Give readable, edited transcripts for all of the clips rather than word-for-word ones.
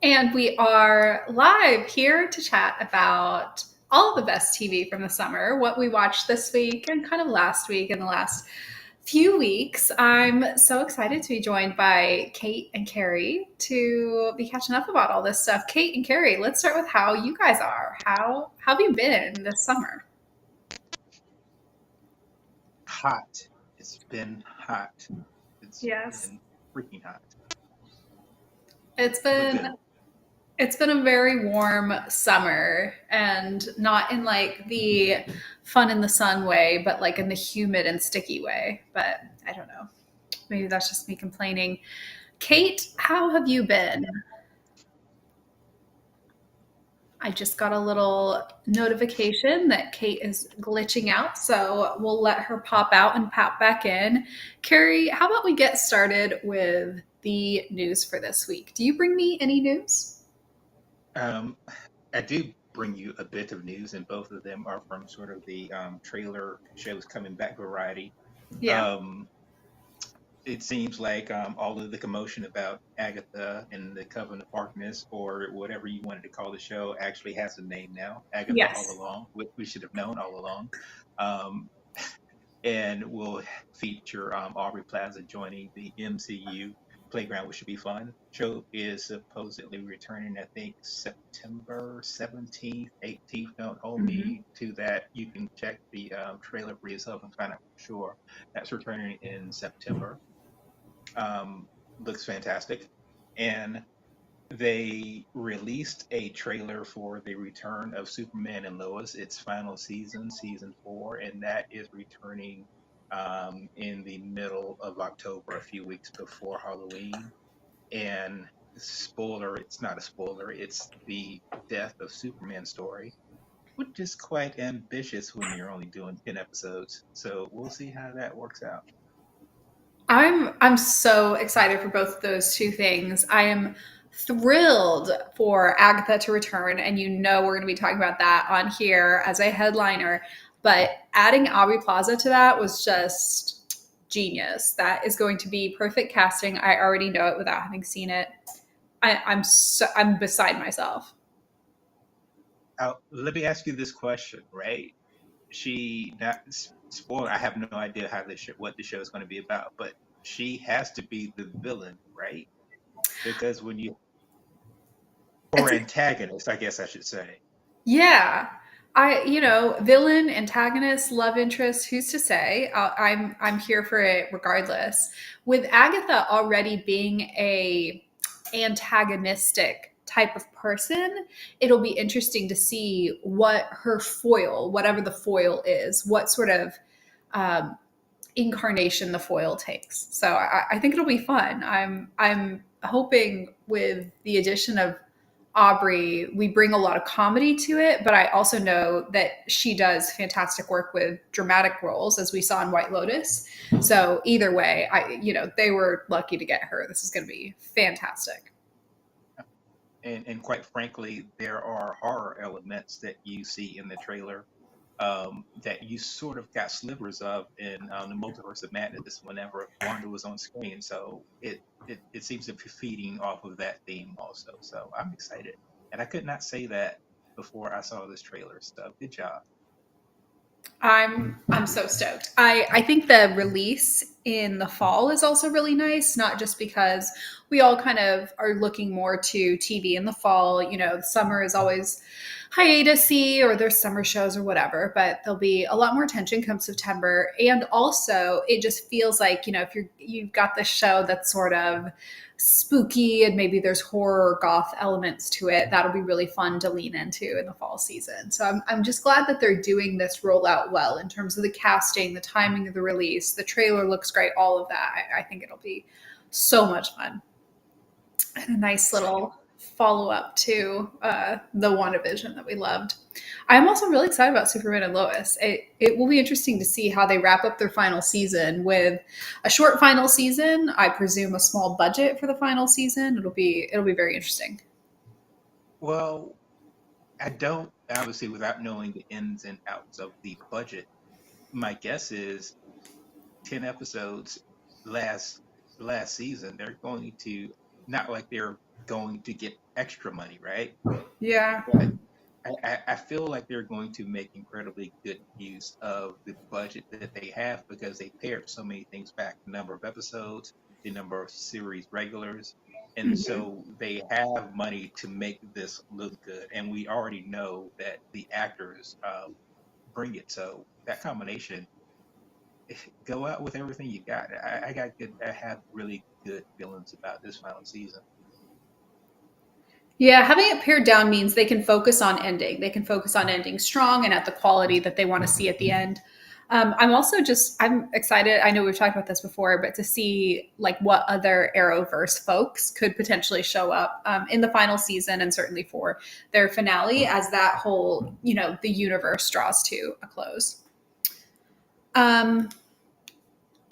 And we are live here to chat about all of the best TV from the summer, what we watched this week and kind of last week and the last few weeks. I'm so excited to be joined by Kate and Carey to be catching up about all this stuff. Kate and Carey, let's start with how you guys are. How have you been this summer? Hot. It's been hot. It's Yes. been freaking hot, It's but been good. It's been a very warm summer and not in like the fun in the sun way, but like in the humid and sticky way. But I don't know. Maybe that's just me complaining. Kate, how have you been? I just got a little notification that Kate is glitching out, so we'll let her pop out and pop back in. Carrie, how about we get started with the news for this week? Do you bring me any news? Um, I do bring you a bit of news, and both of them are from sort of the trailer shows coming back variety. Yeah. Um, it seems like all of the commotion about Agatha and the Coven of Darkness, or whatever you wanted to call the show, actually has a name now. Agatha All Yes. Along, which we should have known all along. Um, and will feature Aubrey Plaza joining the MCU Playground, which should be fun. Show is supposedly returning, I think, September 17th, 18th. Don't hold Mhm. me to that. You can check the trailer for yourself and find out for sure. That's returning in September. Um, Looks fantastic. And they released a trailer for the return of Superman and Lois, its final season, season 4, and that is returning in the middle of October, a few weeks before Halloween. And spoiler, it's not a spoiler, it's the death of Superman story, which is quite ambitious when you're only doing 10 episodes. So we'll see how that works out. I'm so excited for both of those two things. I am thrilled for Agatha to return, and you know we're going to be talking about that on here as a headliner. But adding Aubrey Plaza to that was just genius. That is going to be perfect casting. I already know it without having seen it. I'm beside myself. Let me ask you this question, right? Not spoiler. I have no idea what the show is going to be about, but she has to be the villain, right? Because when you or It's a antagonist, I guess I should say. Yeah. Villain, antagonist, love interest, who's to say? I'm here for it regardless. With Agatha already being a antagonistic type of person, it'll be interesting to see what her foil, whatever the foil is, what sort of um, incarnation the foil takes. So I think it'll be fun. I'm hoping with the addition of Aubrey, we bring a lot of comedy to it, but I also know that she does fantastic work with dramatic roles, as we saw in White Lotus. So either way, they were lucky to get her. This is going to be fantastic. And quite frankly, there are horror elements that you see in the trailer that you sort of got slivers of in the Multiverse of Madness whenever Wanda was on screen. So it seems to be feeding off of that theme also. So I'm excited, and I could not say that before I saw this trailer. So good job. I'm so stoked. I think the release in the fall is also really nice, not just because we all kind of are looking more to TV in the fall. Summer is always hiatusy or there's summer shows or whatever, but there'll be a lot more attention come September. And also it just feels like, if you've got this show that's sort of spooky and maybe there's horror or goth elements to it, that'll be really fun to lean into in the fall season. So I'm just glad that they're doing this rollout well in terms of the casting, the timing of the release. The trailer looks great, all of that. I think it'll be so much fun and a nice Same. little follow up to the WandaVision that we loved. I'm also really excited about Superman and Lois. It will be interesting to see how they wrap up their final season with a short final season. I presume a small budget for the final season. It'll be very interesting. Well, I don't obviously without knowing the ins and outs of the budget. My guess is 10 episodes last last season. They're going to not like they're going to get extra money, right? Yeah. But I feel like they're going to make incredibly good use of the budget that they have because they paired so many things back, the number of episodes, the number of series regulars. And Mhm. so they have money to make this look good. And we already know that the actors bring it. So that combination, go out with everything you got. I have really good feelings about this final season. Yeah, having it pared down means they can focus on ending. They can focus on ending strong and at the quality that they want to see at the end. I'm excited. I know we've talked about this before, but to see like what other Arrowverse folks could potentially show up in the final season and certainly for their finale as that whole, the universe draws to a close. Um,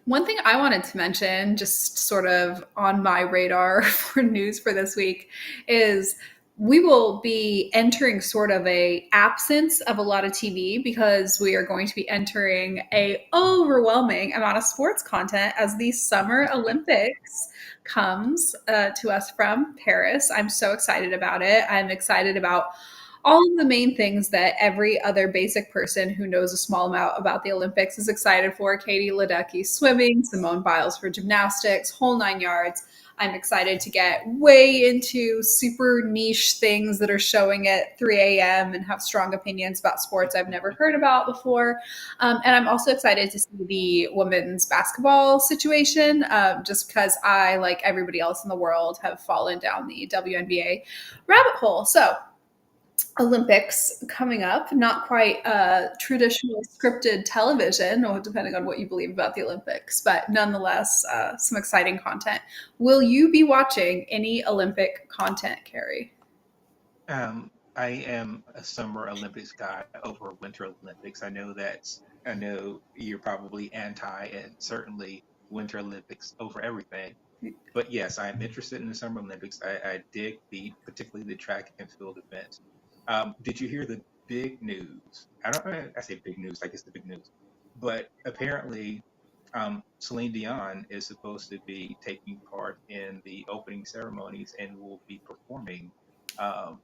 One thing I wanted to mention, just sort of on my radar for news for this week, is we will be entering sort of a absence of a lot of TV because we are going to be entering a overwhelming amount of sports content as the Summer Olympics comes to us from Paris. I'm so excited about it. I'm excited about all of the main things that every other basic person who knows a small amount about the Olympics is excited for. Katie Ledecky swimming, Simone Biles for gymnastics, whole 9 yards. I'm excited to get way into super niche things that are showing at 3 a.m. and have strong opinions about sports I've never heard about before. And I'm also excited to see the women's basketball situation, just because I, like everybody else in the world, have fallen down the WNBA rabbit hole. So Olympics coming up, not quite traditional scripted television, or depending on what you believe about the Olympics, but nonetheless, some exciting content. Will you be watching any Olympic content, Carey? I am a Summer Olympics guy over Winter Olympics. I know you're probably anti and certainly Winter Olympics over everything. But yes, I am interested in the Summer Olympics. I dig particularly the track and field events. Did you hear the big news? I say big news, like it's the big news. But apparently, Celine Dion is supposed to be taking part in the opening ceremonies and will be performing. Um,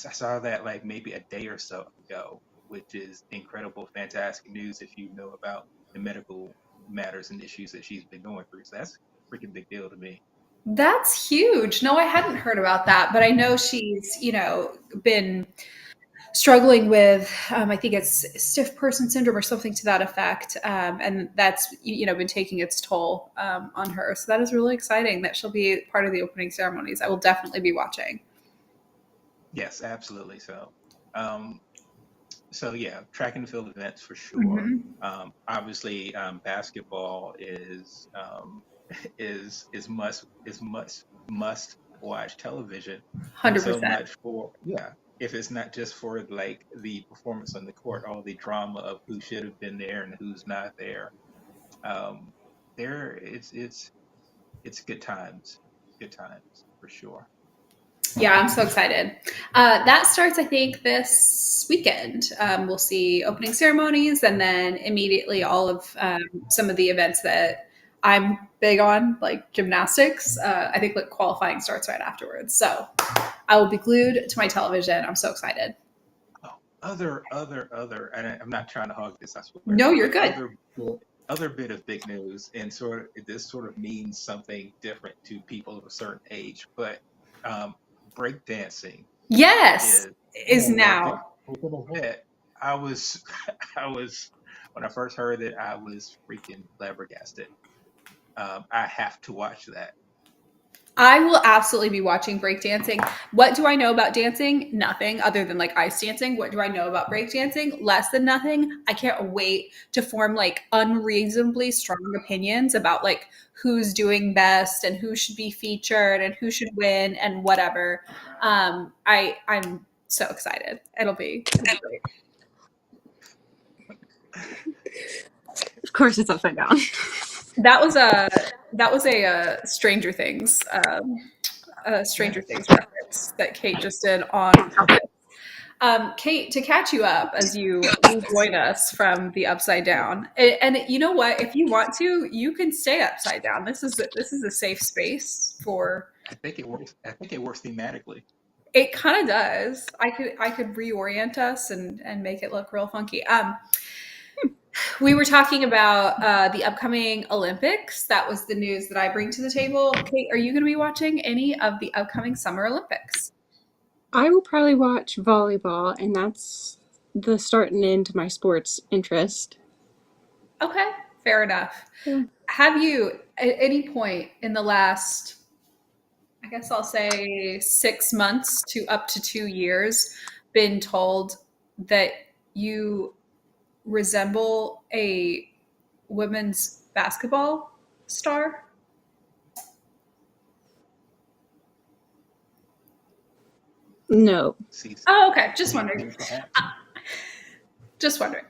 I saw that like maybe a day or so ago, which is incredible, fantastic news if you know about the medical matters and issues that she's been going through. So that's a freaking big deal to me. That's huge. No, I hadn't heard about that, but I know she's, been struggling with, I think it's stiff person syndrome or something to that effect. And that's, been taking its toll on her. So that is really exciting that she'll be part of the opening ceremonies. I will definitely be watching. Yes, absolutely. Um, so yeah, track and field events for sure. Mhm. Obviously, basketball is must watch television, and so 100%. much for yeah. If it's not just for like the performance on the court, all the drama of who should have been there and who's not there. Um, there, it's good times for sure. Yeah, I'm so excited. That starts, I think, this weekend. We'll see opening ceremonies and then immediately all of some of the events that I'm big on, like gymnastics. I think like qualifying starts right afterwards. So I will be glued to my television. I'm so excited. Oh, other, and I'm not trying to hog this, I swear, No, you're but good. other bit of big news, and this sort of means something different to people of a certain age, but um, breakdancing Yes, is is moving now. ahead. I was, I was, when I first heard it, I was freaking flabbergasted. I have to watch that. I will absolutely be watching breakdancing. What do I know about dancing? Nothing other than like ice dancing. What do I know about breakdancing? Less than nothing. I can't wait to form like unreasonably strong opinions about like who's doing best and who should be featured and who should win and whatever. I'm so excited. It'll be great. Of course, it's upside down. That was a Stranger Things Stranger Yes. Things reference that Kate just did on purpose. Kate, to catch you up as you rejoin us from the upside down, and you know what? If you want to, you can stay upside down. This is a safe space for. I think it works. I think it works thematically. It kind of does. I could reorient us and make it look real funky. We were talking about the upcoming Olympics. That was the news that I bring to the table. Kate, are you going to be watching any of the upcoming Summer Olympics? I will probably watch volleyball, and that's the start and end to my sports interest. Okay, fair enough. Yeah. Have you, at any point in the last, I guess I'll say 6 months to up to 2 years, been told that you resemble a women's basketball star? No. See, Oh, okay. Just see, wondering. perhaps. Just wondering.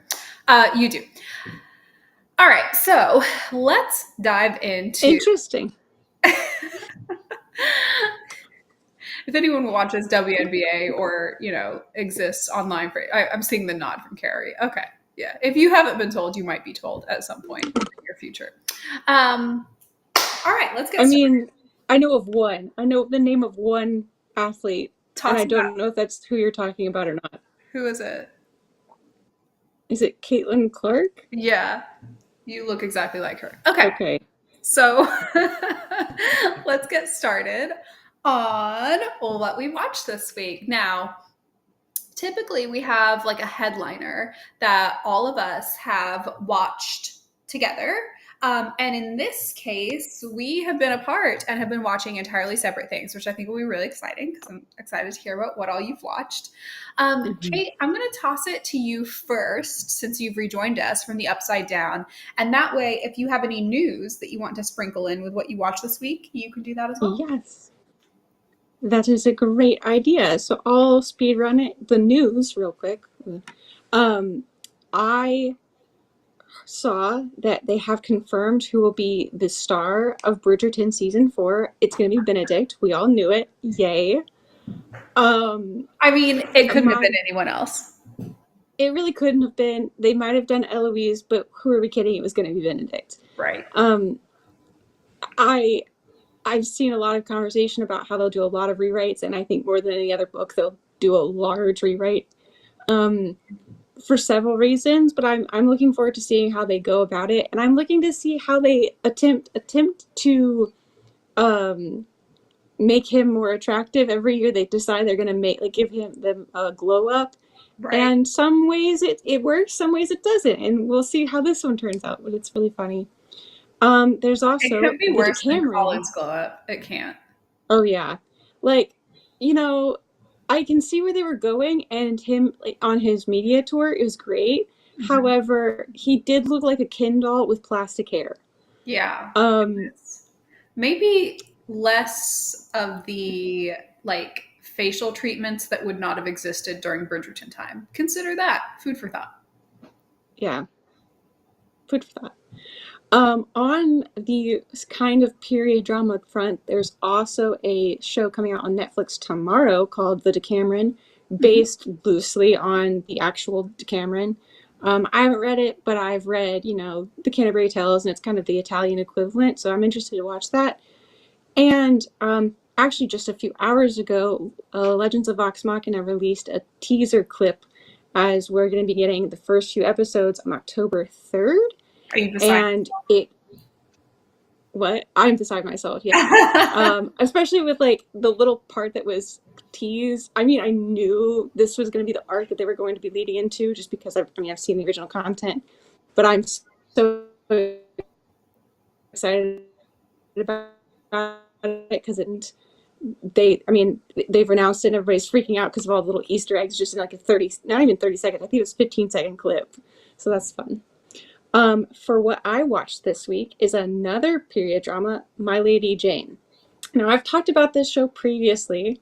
You do. All right. So let's dive into. Interesting. If anyone watches WNBA or, exists online I'm seeing the nod from Carey. Okay. Yeah. If you haven't been told, you might be told at some point in your future. All right. Let's get I started. mean, I know of one. I know the name of one athlete, and I don't know if that's who you're talking about or not. Who is it? Is it Caitlin Clark? Yeah. You look exactly like her. Okay. Okay. So let's get started on what we watched this week. Now, typically we have like a headliner that all of us have watched together. And in this case, we have been apart and have been watching entirely separate things, which I think will be really exciting because I'm excited to hear about what all you've watched. Kate, I'm going to toss it to you first since you've rejoined us from the Upside Down. And that way, if you have any news that you want to sprinkle in with what you watched this week, you can do that as well. Yes. That is a great idea. So I'll speed run it. The news real quick. I saw that they have confirmed who will be the star of Bridgerton season 4. It's going to be Benedict. We all knew it. Yay. I mean, it couldn't have been anyone else. It really couldn't have been. They might have done Eloise, but who are we kidding? It was going to be Benedict. Right. I've seen a lot of conversation about how they'll do a lot of rewrites, and I think more than any other book, they'll do a large rewrite for several reasons. But I'm looking forward to seeing how they go about it, and I'm looking to see how they attempt to make him more attractive. Every year they decide they're going to give them a glow up. Right. And some ways it works, some ways it doesn't, and we'll see how this one turns out. But it's really funny. There's also it could be worse than Cammien. Colin's glow up. It can't. Oh yeah, I can see where they were going, and him on his media tour, it was great. Mm-hmm. However, he did look like a Ken doll with plastic hair. Yeah. Maybe less of the facial treatments that would not have existed during Bridgerton time. Consider that. Food for thought. Yeah. Food for thought. On the kind of period drama front, there's also a show coming out on Netflix tomorrow called The Decameron, based loosely on the actual Decameron. I haven't read it, but I've read, the Canterbury Tales, and it's kind of the Italian equivalent, so I'm interested to watch that. And actually, just a few hours ago, Legends of Vox Machina released a teaser clip as we're going to be getting the first few episodes on October 3rd. Are you beside yourself? I'm beside myself, yeah. Especially with the little part that was teased. I mean, I knew this was going to be the arc that they were going to be leading into just because I've seen the original content. But I'm so excited about it because they've announced it and everybody's freaking out because of all the little Easter eggs just in a 30, not even 30 second, I think it was 15-second clip. So that's fun. For what I watched this week is another period drama, My Lady Jane. Now, I've talked about this show previously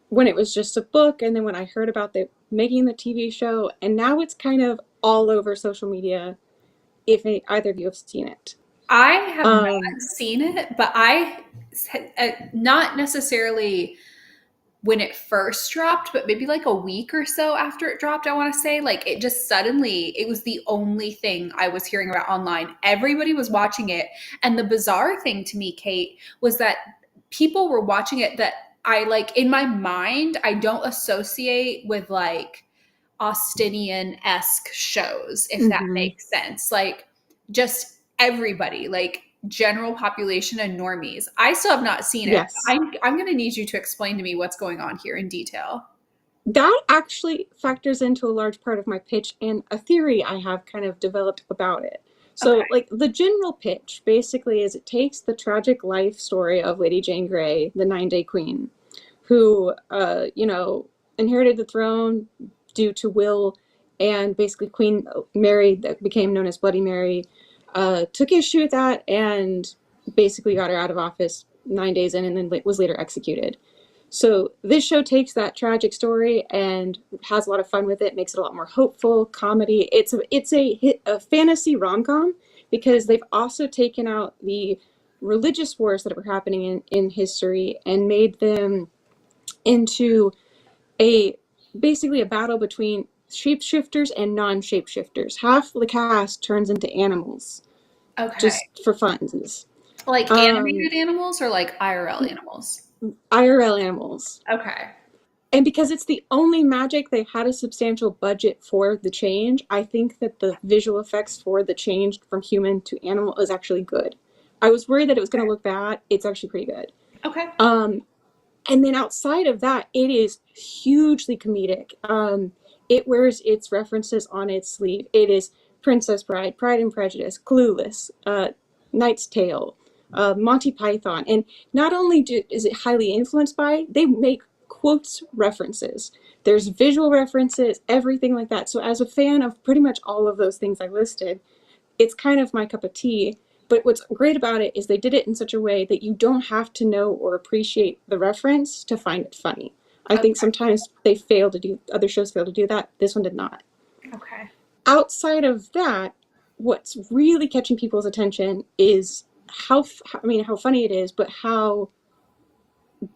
when it was just a book, and then when I heard about making the TV show, and now it's kind of all over social media, if either of you have seen it. I have not seen it, but I, not necessarily when it first dropped, but maybe a week or so after it dropped, I want to say, it just suddenly, it was the only thing I was hearing about online. Everybody was watching it. And the bizarre thing to me, Kate, was that people were watching it that I like in my mind, I don't associate with like Austinian-esque shows, if that Mm-hmm. makes sense. Like just everybody, like general population and normies. I still have not seen it. Yes. I'm going to need you to explain to me what's going on here in detail. That actually factors into a large part of my pitch and a theory I have kind of developed about it. So, Okay. like, the general pitch basically is it takes the tragic life story of Lady Jane Grey, the 9-Day Queen, who, inherited the throne due to will, and basically Queen Mary, that became known as Bloody Mary, took issue with that and basically got her out of office 9 days in, and then was later executed. So this show takes that tragic story and has a lot of fun with it, makes it a lot more hopeful, comedy. It's a fantasy rom-com because they've also taken out the religious wars that were happening in history and made them into basically a battle between shapeshifters and non-shapeshifters. Half the cast turns into animals Okay. just for funsies. Like animated animals or like IRL animals? IRL animals. Okay. And because it's the only magic they had a substantial budget for the change, I think that the visual effects for the change from human to animal is actually good. I was worried that it was going to look bad. It's actually pretty good. Okay. And then outside of that, it is hugely comedic. It wears its references on its sleeve. It is Princess Bride, Pride and Prejudice, Clueless, Knight's Tale, Monty Python. And not only is it highly influenced by, they make quotes references. There's visual references, everything like that. So as a fan of pretty much all of those things I listed, it's kind of my cup of tea. But what's great about it is they did it in such a way that you don't have to know or appreciate the reference to find it funny. I think sometimes other shows fail to do that. This one did not. Okay. Outside of that, what's really catching people's attention is how funny it is, but how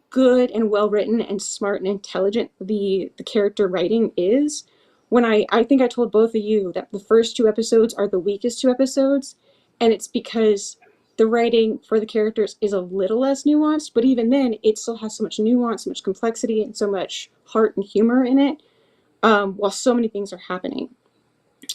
good and well written and smart and intelligent the character writing is. When I think I told both of you that the first 2 episodes are the weakest 2 episodes, and it's because the writing for the characters is a little less nuanced, but even then it still has so much nuance, so much complexity, and so much heart and humor in it, while so many things are happening.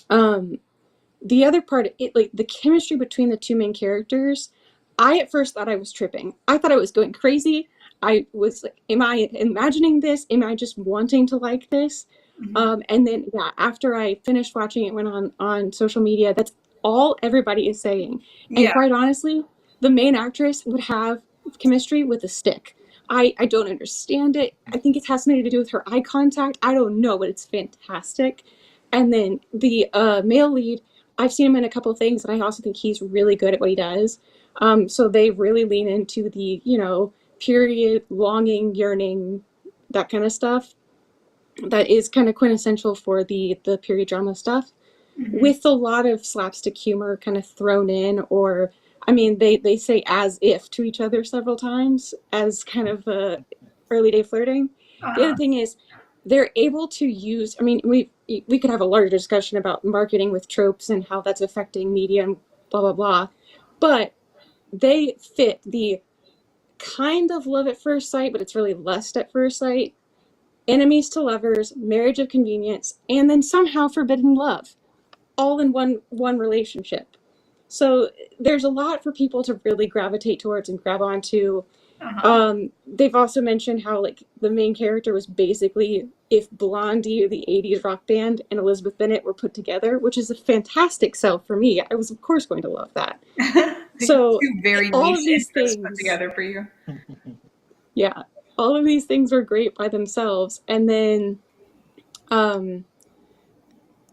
The other part, like the chemistry between the 2 main characters, I at first thought I was tripping. I thought I was going crazy. I was like, am I imagining this? Am I just wanting to like this? Mm-hmm. And then, after I finished watching it, went on social media, that's all everybody is saying. And quite honestly, the main actress would have chemistry with a stick. I don't understand it. I think it has something to do with her eye contact. I don't know, but it's fantastic. And then the male lead, I've seen him in a couple of things, and I also think he's really good at what he does. So they really lean into the, period, longing, yearning, that kind of stuff. That is kind of quintessential for the period drama stuff, with a lot of slapstick humor kind of thrown in, or, they say as if to each other several times as kind of early day flirting. The other thing is they're able to use, we could have a larger discussion about marketing with tropes and how that's affecting media and blah, blah, blah. But they fit the kind of love at first sight, but it's really lust at first sight, enemies to lovers, marriage of convenience, and then somehow forbidden love, all in one relationship. So there's a lot for people to really gravitate towards and grab onto. They've also mentioned how, like, the main character was basically if Blondie, the 80s rock band, and Elizabeth Bennet were put together, which is a fantastic sell for me. I was, of course, going to love that. So 2 very all niche of these interests things put together for you. Yeah, all of these things are great by themselves. And then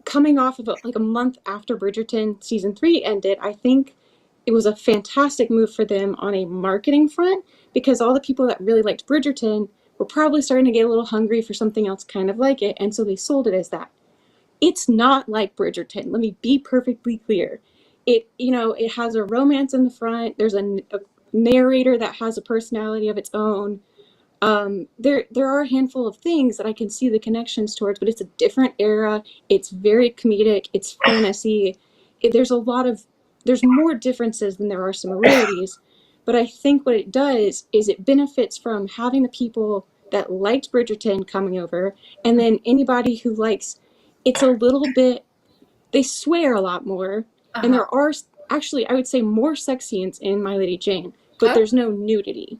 coming off of a month after Bridgerton season 3 ended, I think it was a fantastic move for them on a marketing front, because all the people that really liked Bridgerton were probably starting to get a little hungry for something else kind of like it, and so they sold it as that. It's not like Bridgerton. Let me be perfectly clear. It has a romance in the front. There's a narrator that has a personality of its own. There are a handful of things that I can see the connections towards, but it's a different era. It's very comedic. It's fantasy. There's more differences than there are similarities. But I think what it does is it benefits from having the people that liked Bridgerton coming over, and then anybody who likes it's a little bit, they swear a lot more, and Uh-huh. there are actually, I would say, more sex scenes in My Lady Jane, but Oh, there's no nudity.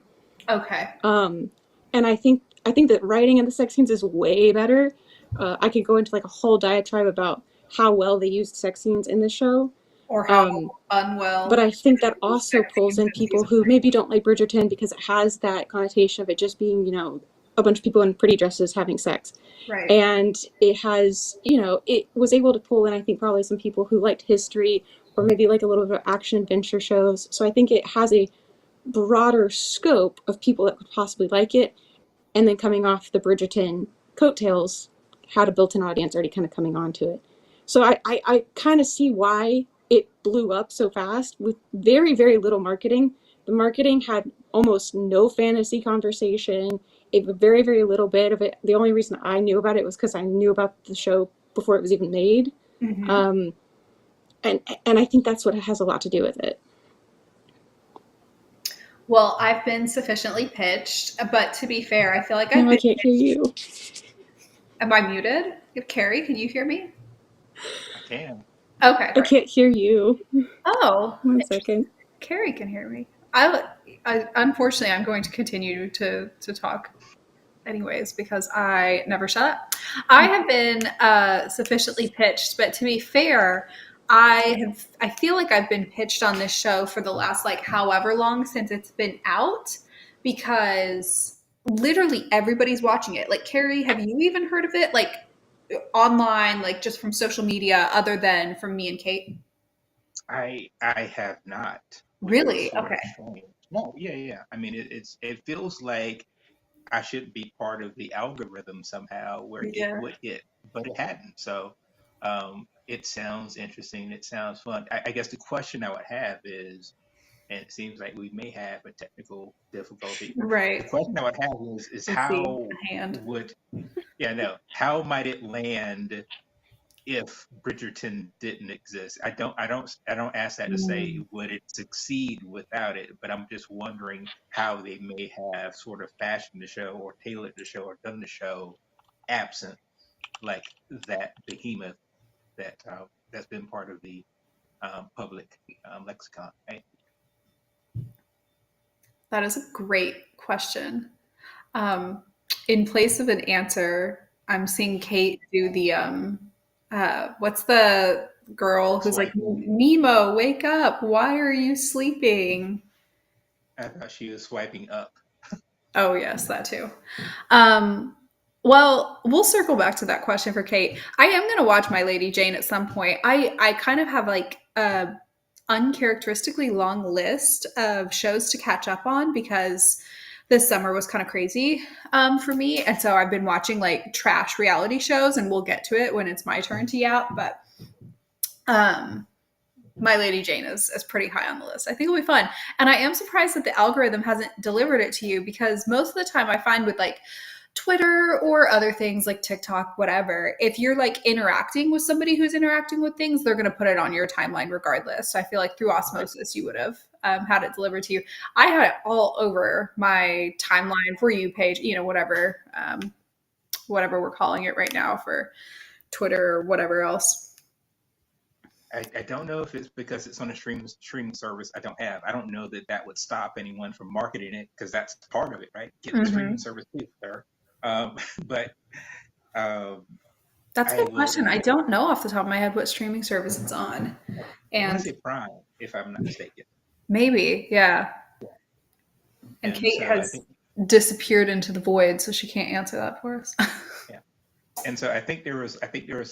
okay. And I think that writing in the sex scenes is way better. I could go into like a whole diatribe about how well they used sex scenes in the show. Or how Um, but unwell I think that the also sex pulls scenes in in people season who 3. maybe don't like Bridgerton because it has that connotation of it just being, a bunch of people in pretty dresses having sex. Right. And it has, it was able to pull in, I think, probably some people who liked history or maybe like a little bit of action adventure shows. So I think it has a broader scope of people that could possibly like it. And then coming off the Bridgerton coattails, had a built-in audience already kind of coming onto it. So I kind of see why it blew up so fast with very, very little marketing. The marketing had almost no fantasy conversation, a very, very little bit of it. The only reason I knew about it was because I knew about the show before it was even made. Mm-hmm. Um, and I think that's what has a lot to do with it. Well, I've been sufficiently pitched, but to be fair, I feel like I've No, I been can't hear pitched. you. Am I muted? Carey, can you hear me? I can. Okay, I great. can't hear you. Oh, 1 second. Carey can hear me. Unfortunately, I'm going to continue to talk anyways because I never shut up. I have been sufficiently pitched, but to be fair, I feel like I've been pitched on this show for the last like however long since it's been out because literally everybody's watching it. Like Carrie, have you even heard of it? Like online, like just from social media, other than from me and Kate? I have not, which is Really? sort Okay. of strange. No, yeah, yeah. I mean, it feels like I should be part of the algorithm somehow where it Yeah. would hit, but it hadn't. So it sounds interesting. It sounds fun. I guess the question I would have is, and it seems like we may have a technical difficulty. The Right. question I would have is Let's see. how A hand. would, yeah, no, how might it land if Bridgerton didn't exist? I don't ask that to say Mm. would it succeed without it, but I'm just wondering how they may have sort of fashioned the show or tailored the show or done the show absent like that behemoth that's been part of the public lexicon, right? That is a great question. Um, in place of an answer, I'm seeing Kate do the what's the girl who's like, Swiping. Nemo, wake up! Why are you sleeping? I thought she was swiping up. Oh yes, that too. Um, well, we'll circle back to that question for Kate. I am going to watch My Lady Jane at some point. I kind of have like a uncharacteristically long list of shows to catch up on because this summer was kind of crazy for me, and so I've been watching like trash reality shows, and we'll get to it when it's my turn to yap. But um, my Lady Jane is pretty high on the list. I think it'll be fun. And I am surprised that the algorithm hasn't delivered it to you because most of the time I find with like Twitter or other things like TikTok, whatever, if you're like interacting with somebody who's interacting with things, they're going to put it on your timeline regardless. So I feel like through Right. osmosis, you would have had it delivered to you. I had it all over my timeline for you page, whatever we're calling it right now for Twitter or whatever else. I don't know if it's because it's on a streaming service I don't know that that would stop anyone from marketing it because that's part of it, right? Get the streaming Mm-hmm. service too, sir. But um, That's a I good question. I will. don't know off the top of my head what streaming service it's on. I want to And say Prime, if I'm not mistaken. maybe, yeah. And And Kate so I has think, disappeared into the void, so she can't answer that for us. yeah. And so I think there was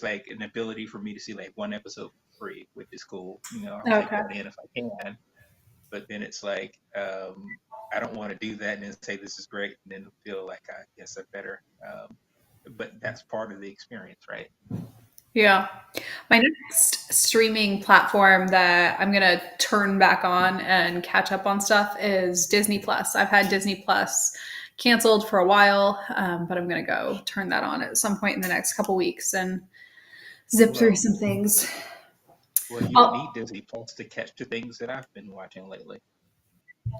like an ability for me to see like one episode for free, which is cool. I'll take Okay. that in if I can. But then it's like I don't want to do that and then say this is great and then feel like I guess I better. But that's part of the experience, right? Yeah. My next streaming platform that I'm going to turn back on and catch up on stuff is Disney Plus. I've had Disney Plus canceled for a while, but I'm going to go turn that on at some point in the next couple weeks and zip through Well, some things. well, you don't Oh, need Disney Plus to catch the things that I've been watching lately.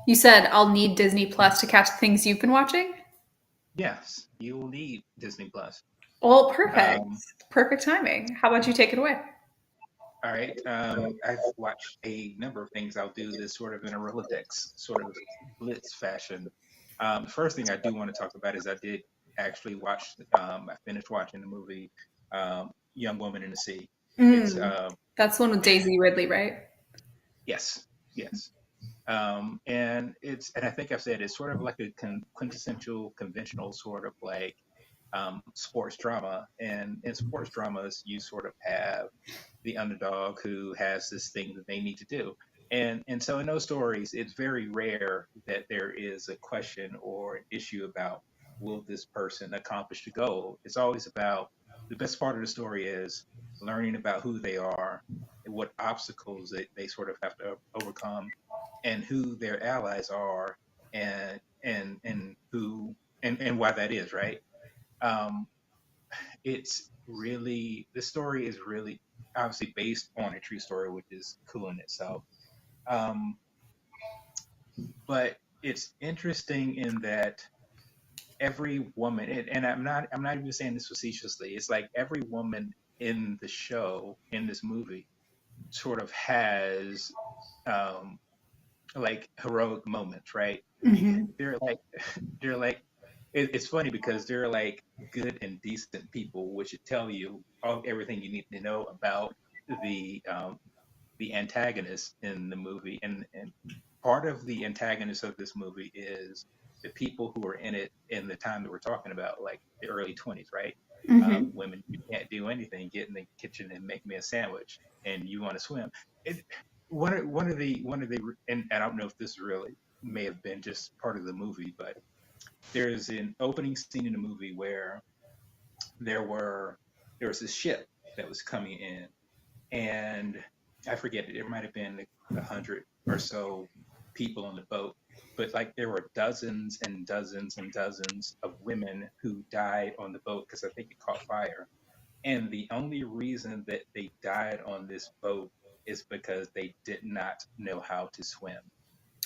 You said I'll need Disney Plus to catch the things you've been watching? Yes, you will need Disney Plus. Well, perfect. Um, Perfect timing. How about you take it away? all right. I've watched a number of things. I'll do this sort of in a Rolodex, sort of blitz fashion. The first thing I do want to talk about is I did actually watch. I finished watching the movie Young Woman in the Sea. It's Mm, that's the one with Daisy Ridley, right? yes, yes. And I think I've said it's sort of like a quintessential conventional sort of like sports drama. And in sports dramas, you sort of have the underdog who has this thing that they need to do. And so in those stories, it's very rare that there is a question or an issue about will this person accomplish the goal. It's always about the best part of the story is learning about who they are and what obstacles they sort of have to overcome and who their allies are and who and why that is, right? Um, it's really the story is really obviously based on a true story, which is cool in itself. Um, but it's interesting in that every woman, and I'm not even saying this facetiously. It's like every woman in the show in this movie sort of has um, like heroic moments, right? Hmm. They're like they're like it's funny because they're like good and decent people, which should tell you everything you need to know about the um, the antagonist in the movie. And part of the antagonist of this movie is the people who are in it in the time that we're talking about, like the early 20s, right? Hmm. Women, you can't do anything, get in the kitchen and make me a sandwich, and you want to swim. It, one of the, and I don't know if this really may have been just part of the movie, but there's an opening scene in the movie where there were there was this ship that was coming in, and I forget it might have been 100 or so people on the boat, but like there were dozens and dozens and dozens of women who died on the boat because I think it caught fire. And the only reason that they died on this boat is because they did not know how to swim.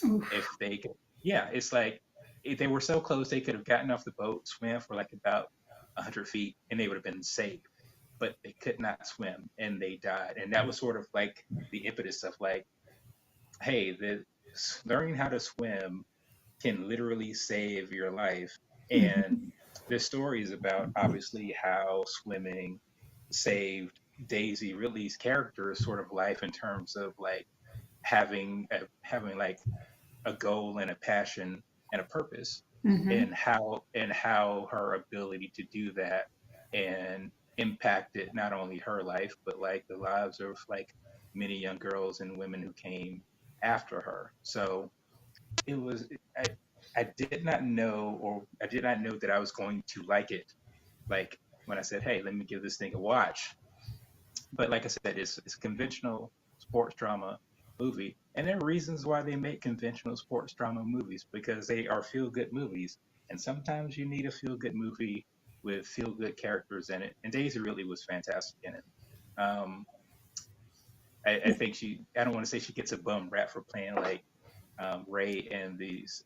Oof. If they could, yeah, it's like if they were so close they could have gotten off the boat, swam for like about 100 feet, and they would have been safe, but they could not swim and they died. And that was sort of like the impetus of like, hey, learning how to swim can literally save your life. And Mhm. this story is about obviously how swimming saved Daisy Ridley's character's sort of life in terms of like having like a goal and a passion and a purpose, Mhm. and how her ability to do that and impacted not only her life but like the lives of like many young girls and women who came after her. So it was I did not know, or I did not know that I was going to like it, like when I said, hey, let me give this thing a watch. But like I said, it's a conventional sports drama movie, and there are reasons why they make conventional sports drama movies because they are feel good movies, and sometimes you need a feel good movie with feel good characters in it. And Daisy really was fantastic in it. Um, I think I don't want to say she gets a bum rap for playing like Ray in these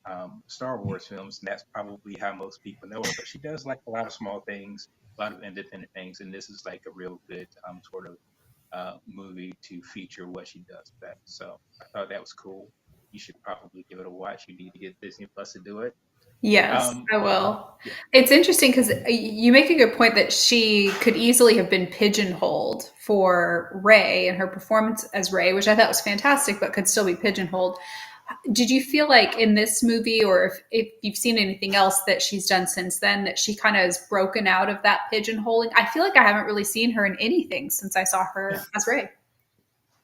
Star Wars films, and that's probably how most people know her. But she does like a lot of small things, a lot of independent things, and this is like a real good sort of movie to feature what she does best. So I thought that was cool. You should probably give it a watch. You need to get Disney Plus to do it. Yes, Um, I will. yeah, It's interesting because you make a good point that she could easily have been pigeonholed for Ray and her performance as Ray, which I thought was fantastic, but could still be pigeonholed. Did you feel like in this movie, or if you've seen anything else that she's done since then, that she kind of has broken out of that pigeonholing? I feel like I haven't really seen her in anything since I saw yeah, her as Ray.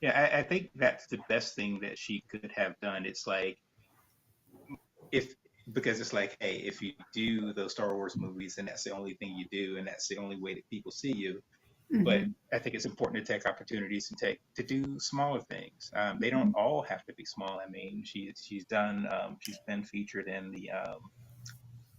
yeah. I think that's the best thing that she could have done. It's like if because it's like, hey, if you do those Star Wars movies and that's the only thing you do and that's the only way that people see you, but Hmm. I think it's important to take opportunities and to do smaller things. They don't all have to be small. I mean, she's been featured in the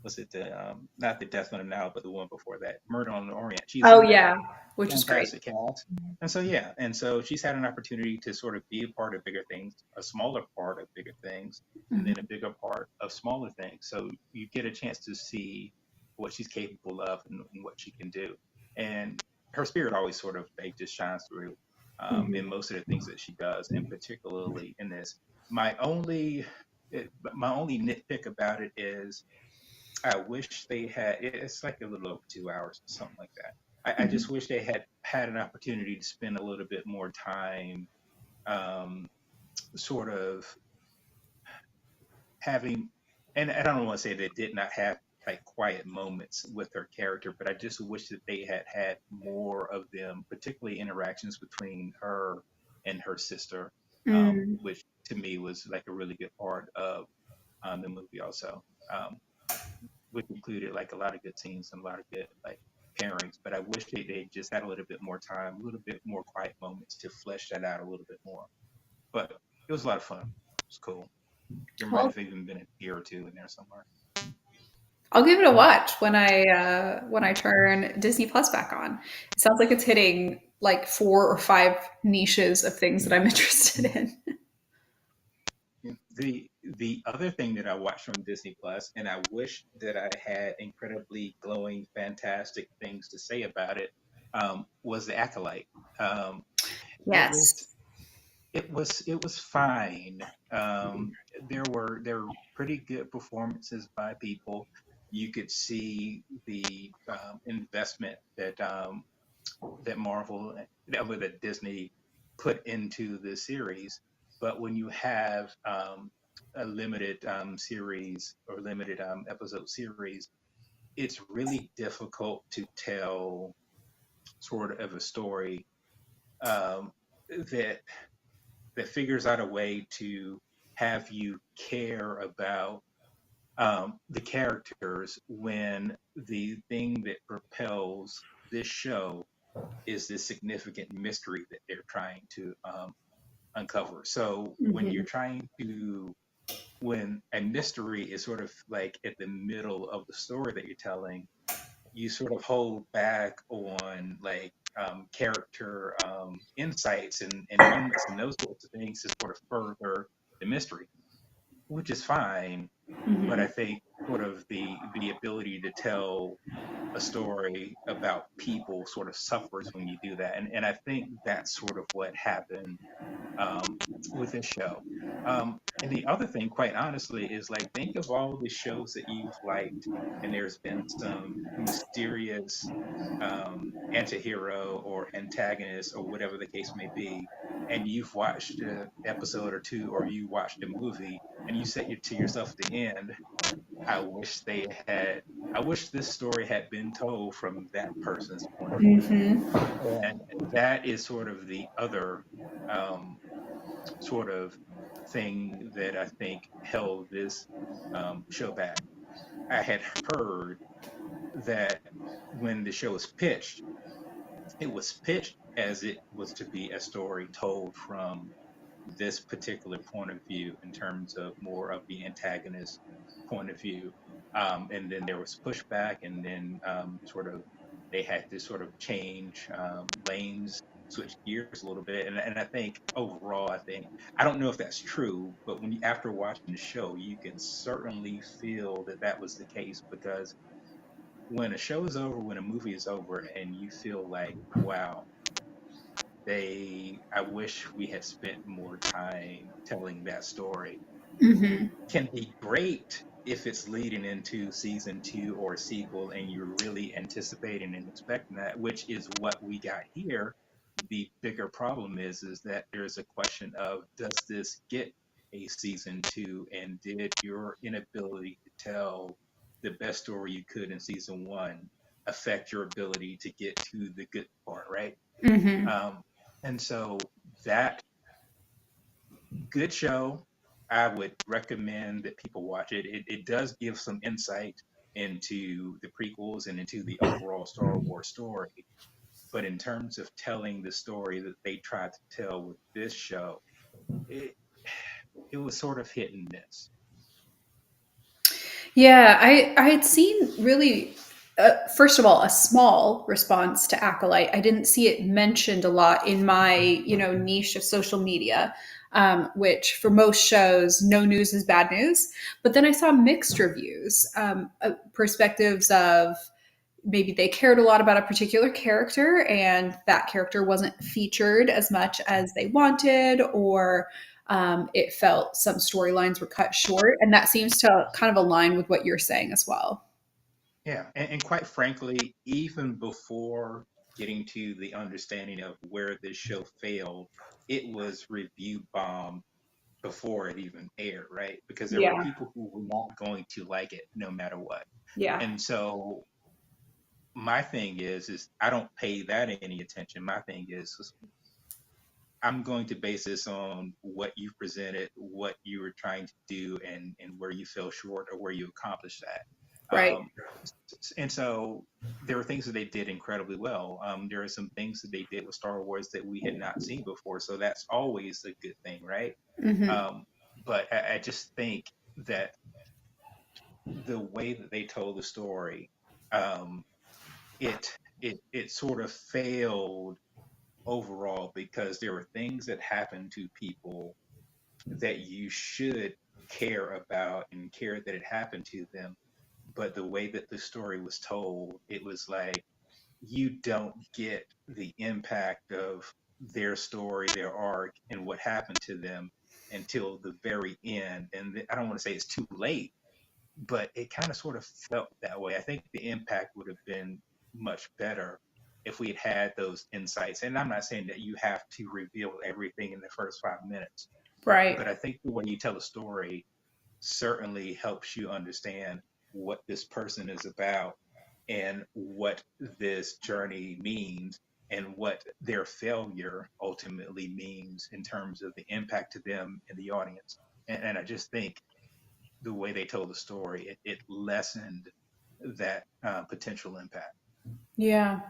was it the not the Death on the Nile, but the one before that, Murder on the Orient. She's Oh in that. yeah, which is great. Fantastic cast. And so yeah, and so she's had an opportunity to sort of be a part of bigger things, a smaller part of bigger things, and Mhm. then a bigger part of smaller things. So you get a chance to see what she's capable of and what she can do. And her spirit always sort of like just shines through in Mhm. most of the things that she does, and particularly in this. My only my only nitpick about it is I wish they had. It's like a little over 2 hours, something like that. I Mhm. just wish they had had an opportunity to spend a little bit more time, um, sort of having. And I don't want to say they did not have like quiet moments with her character, but I just wish that they had had more of them, particularly interactions between her and her sister, Mm. which to me was like a really good part of the movie also. Um, which included like a lot of good scenes and a lot of good like pairings. But I wish they just had a little bit more time, a little bit more quiet moments to flesh that out a little bit more. But it was a lot of fun. It was cool. There might Well, have even been a year or two in there somewhere. I'll give it a watch when I turn Disney Plus back on. It sounds like it's hitting like 4 or 5 niches of things that I'm interested in. The other thing that I watched from Disney Plus, and I wish that I had incredibly glowing, fantastic things to say about it, was The Acolyte. Um, it was Yes. it was fine. There were pretty good performances by people. You could see the investment that Marvel that Disney put into the series. But when you have a limited series or limited episode series, it's really difficult to tell sort of a story um, that that figures out a way to have you care about the characters when the thing that propels this show is this significant mystery that they're trying to uncover. So Hmm. when a mystery is sort of like at the middle of the story that you're telling, you sort of hold back on like character insights and moments and those sorts of things to sort of further the mystery, which is fine. But I Hmm. think sort of the ability to tell a story about people sort of suffers when you do that, and I think that's sort of what happened um, with this show. And the other thing, quite honestly, is like think of all the shows that you've liked, and there's been some mysterious anti-hero or antagonist or whatever the case may be, and you've watched an episode or two, or you watched a movie, and you said to yourself at the end, I wish they had. I wish this story had been told from that person's point of view. Hmm. And that is sort of the other um, sort of thing that I think held this show back. I had heard that when the show was pitched, it was pitched as it was to be a story told from this particular point of view in terms of more of the antagonist point of view. And then there was pushback, and then sort of they had to sort of change lanes, switch gears a little bit. And I think overall, I don't know if that's true, but after watching the show, you can certainly feel that that was the case because when a show is over, when a movie is over, and you feel like, wow, I wish we had spent more time telling that story, Hmm. can be great if it's leading into season two or a sequel and you're really anticipating and expecting that, which is what we got here. The bigger problem is that there's a question of does this get a season two, and did your inability to tell the best story you could in season one affect your ability to get to the good part, right? Hmm. Um, and so that good show. I would recommend that people watch it. It does give some insight into the prequels and into the overall Star Wars story. But in terms of telling the story that they tried to tell with this show, it it was sort of hit and miss. Yeah, I had seen really, first of all, a small response to Acolyte. I didn't see it mentioned a lot in my, niche of social media, which for most shows, no news is bad news. But then I saw mixed reviews, perspectives of maybe they cared a lot about a particular character and that character wasn't featured as much as they wanted, or it felt some storylines were cut short. And that seems to kind of align with what you're saying as well. Yeah, and quite frankly, even before getting to the understanding of where this show failed, it was review bombed before it even aired, right? Because there were Yeah. people who were not going to like it no matter what. Yeah. And so my thing is I don't pay that any attention. My thing is I'm going to base this on what you presented, what you were trying to do, and where you fell short or where you accomplished that. Right. And so there were things that they did incredibly well. There are some things that they did with Star Wars that we had not seen before, so that's always a good thing, right? Hmm. Um, but I just think that the way that they told the story, um, it sort of failed overall because there were things that happened to people that you should care about and care that it happened to them. But the way that the story was told, it was like you don't get the impact of their story, their arc, and what happened to them until the very end. And I don't want to say it's too late, but it kind of sort of felt that way. I think the impact would have been much better if we had had those insights. And I'm not saying that you have to reveal everything in the first 5 minutes, Right. but I think the way you tell a story certainly helps you understand what this person is about and what this journey means and what their failure ultimately means in terms of the impact to them and the audience. And I just think the way they told the story, it lessened that potential impact. Yeah.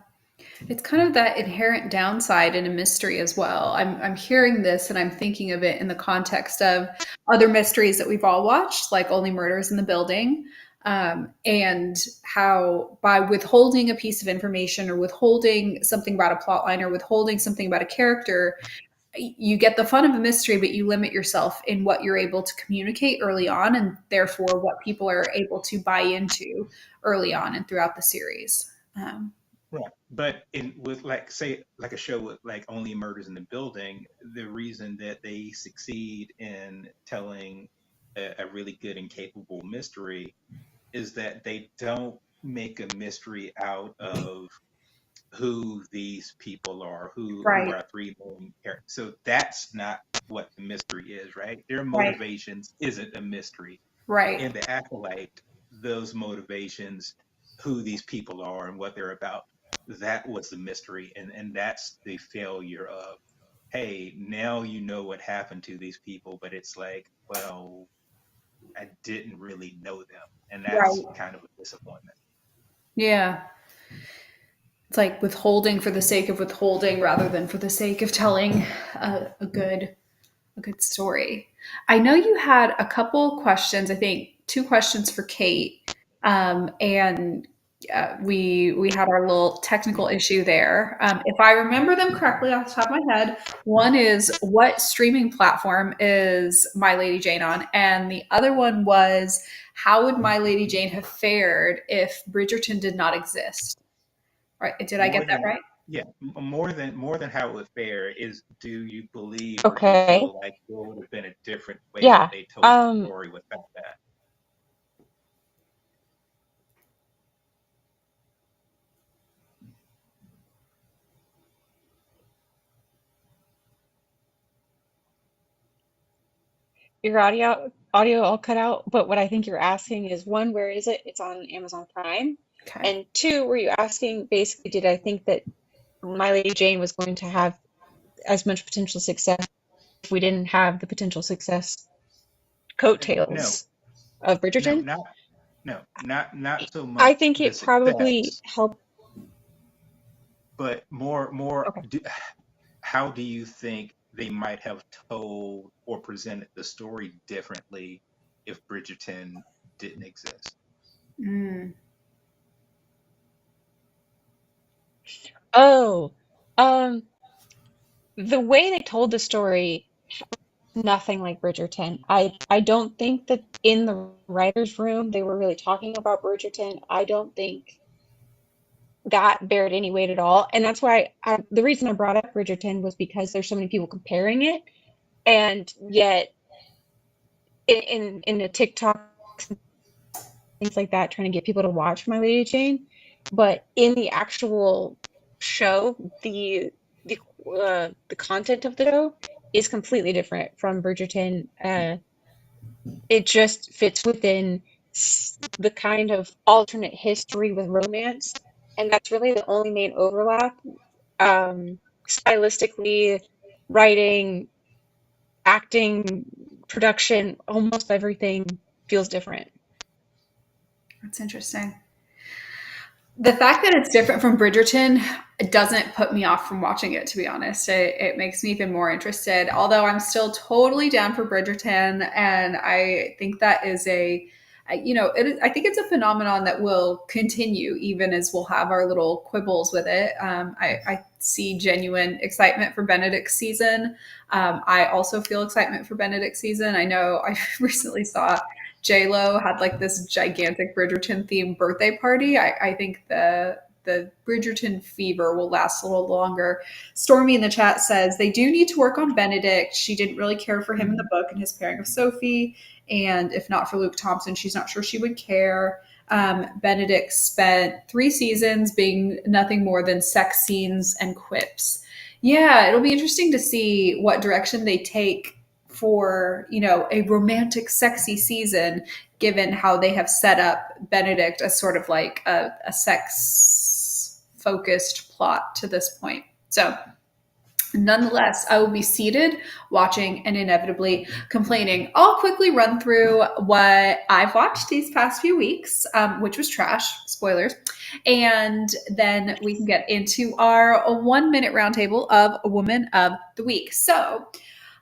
It's kind of that inherent downside in a mystery as well. I'm hearing this and I'm thinking of it in the context of other mysteries that we've all watched, like Only Murders in the Building, and how by withholding a piece of information or withholding something about a plot line or withholding something about a character, you get the fun of a mystery, but you limit yourself in what you're able to communicate early on, and therefore what people are able to buy into early on and throughout the series. Right. But in with like say like a show with like Only Murders in the Building, the reason that they succeed in telling a really good and capable mystery is that they don't make a mystery out of who these people are, who Right. are three main characters. So that's not what the mystery is, right? Their Right. motivations isn't a mystery. Right. In the Acolyte, those motivations, who these people are and what they're about, that was the mystery. And that's the failure of, hey, now you know what happened to these people, but it's like, well, I didn't really know them. And that's Right. kind of a disappointment. Yeah. It's like withholding for the sake of withholding rather than for the sake of telling a good story. I know you had a couple questions. I think two questions for Kate, and we had our little technical issue there. If I remember them correctly off the top of my head, one is what streaming platform is My Lady Jane on, and the other one was how would My Lady Jane have fared if Bridgerton did not exist? Right? Did I More get that than right? yeah, more than how it would fare is, do you believe or do you Okay. feel like there would have been a different way that Yeah. they told the Um, story without that? your audio all cut out, but what I think you're asking is one, where is it? It's on Amazon Prime. Okay. And two, were you asking basically, did I think that My Lady Jane was going to have as much potential success if we didn't have the potential success No, coattails of no, Bridgerton? not so I much think the it probably success, helped. but more Okay. how do you think they might have told or presented the story differently if Bridgerton didn't exist. Mm. Oh, um, the way they told the story, nothing like Bridgerton. I don't think that in the writer's room they were really talking about Bridgerton. I don't think that bared any weight at all. And that's why the reason I brought up Bridgerton was because there's so many people comparing it, and yet in the TikTok things like that, trying to get people to watch My Lady Jane. But in the actual show, the content of the show is completely different from Bridgerton. It just fits within the kind of alternate history with romance, and that's really the only main overlap. Stylistically, writing, acting, production, almost everything feels different. That's interesting. The fact that it's different from Bridgerton doesn't put me off from watching it, to be honest. It makes me even more interested, although I'm still totally down for Bridgerton. And I think that is I think it's a phenomenon that will continue even as we'll have our little quibbles with it. I see genuine excitement for Benedict's season. I also feel excitement for Benedict's season. I know I recently saw J-Lo had like this gigantic Bridgerton themed birthday party. I think the Bridgerton fever will last a little longer. Stormy in the chat says they do need to work on Benedict. She didn't really care for him in the book and his pairing of Sophie. And if not for Luke Thompson, she's not sure she would care. Benedict spent 3 seasons being nothing more than sex scenes and quips. Yeah, it'll be interesting to see what direction they take for a romantic sexy season, given how they have set up Benedict as sort of like a sex focused plot to this point. So nonetheless, I will be seated watching and inevitably complaining. I'll quickly run through what I've watched these past few weeks, which was trash, spoilers, and then we can get into our 1-minute roundtable of a Woman of the Week. So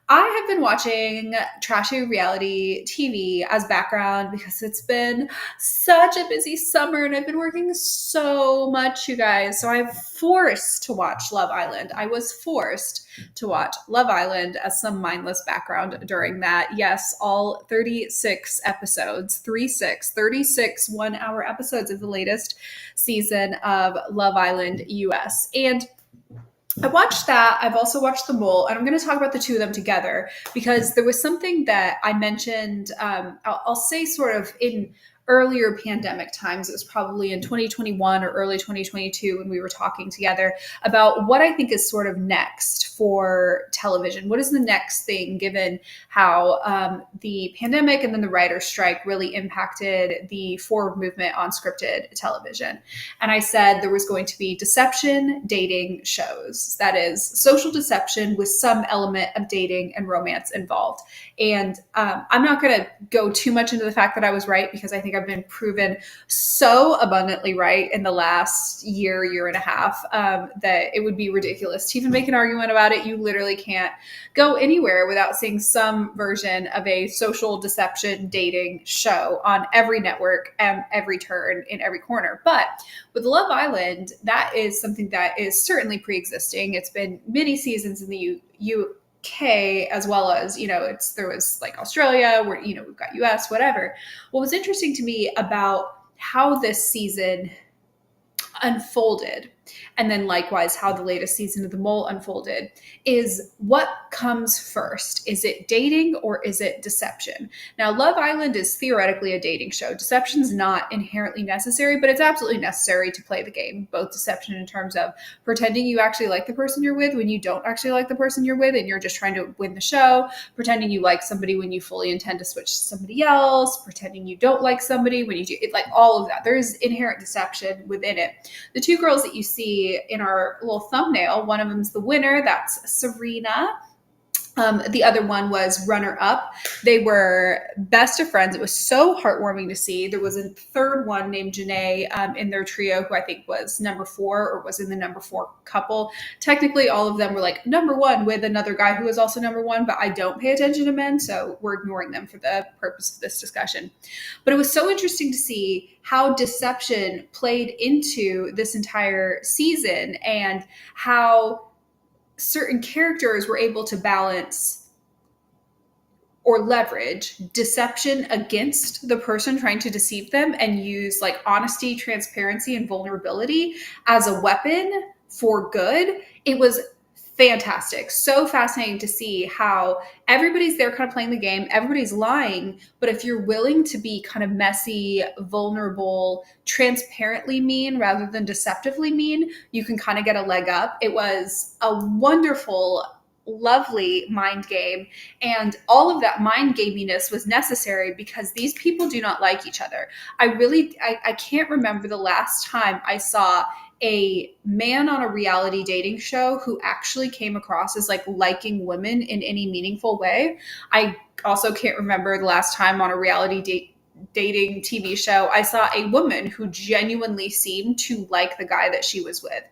I have been watching trashy reality TV as background because it's been such a busy summer and I've been working so much, you guys. So I'm forced to watch Love Island. I was forced to watch Love Island as some mindless background during that. Yes, all 36 episodes, 36 1-hour episodes of the latest season of Love Island US. And I watched that. I've also watched The Mole, and I'm going to talk about the two of them together because there was something that I mentioned. I'll say sort of in earlier pandemic times. It was probably in 2021 or early 2022 when we were talking together about what I think is sort of next for television. What is the next thing, given how the pandemic and then the writer's strike really impacted the forward movement on scripted television? And I said there was going to be deception dating shows. That is social deception with some element of dating and romance involved. And I'm not going to go too much into the fact that I was right because I think I've been proven so abundantly right in the last year and a half that it would be ridiculous to even make an argument about it. You literally can't go anywhere without seeing some version of a social deception dating show on every network and every turn in every corner. But with Love Island, that is something that is certainly pre-existing. It's been many seasons in the UK as well as, there was like Australia where, we've got US, whatever. What was interesting to me about how this season unfolded, and then likewise how the latest season of The Mole unfolded, is what comes first. Is it dating or is it deception? Now, Love Island is theoretically a dating show. Deception's not inherently necessary, but it's absolutely necessary to play the game. Both deception in terms of pretending you actually like the person you're with when you don't actually like the person you're with and you're just trying to win the show, pretending you like somebody when you fully intend to switch to somebody else, pretending you don't like somebody when you do it, like all of that. There's inherent deception within it. The two girls that you see in our little thumbnail, one of them's the winner, that's Serena, The other one was Runner Up. They were best of friends. It was so heartwarming to see. There was a third one named Janae in their trio, who I think was number 4 or was in the number 4 couple. Technically, all of them were like number 1 with another guy who was also number 1, but I don't pay attention to men, so we're ignoring them for the purpose of this discussion. But it was so interesting to see how deception played into this entire season and how certain characters were able to balance or leverage deception against the person trying to deceive them and use like honesty, transparency, and vulnerability as a weapon for good. It was fantastic. So fascinating to see how everybody's there kind of playing the game. Everybody's lying. But if you're willing to be kind of messy, vulnerable, transparently mean rather than deceptively mean, you can kind of get a leg up. It was a wonderful, lovely mind game. And all of that mind gaminess was necessary because these people do not like each other. I can't remember the last time I saw a man on a reality dating show who actually came across as like liking women in any meaningful way. I also can't remember the last time on a reality dating TV show I saw a woman who genuinely seemed to like the guy that she was with.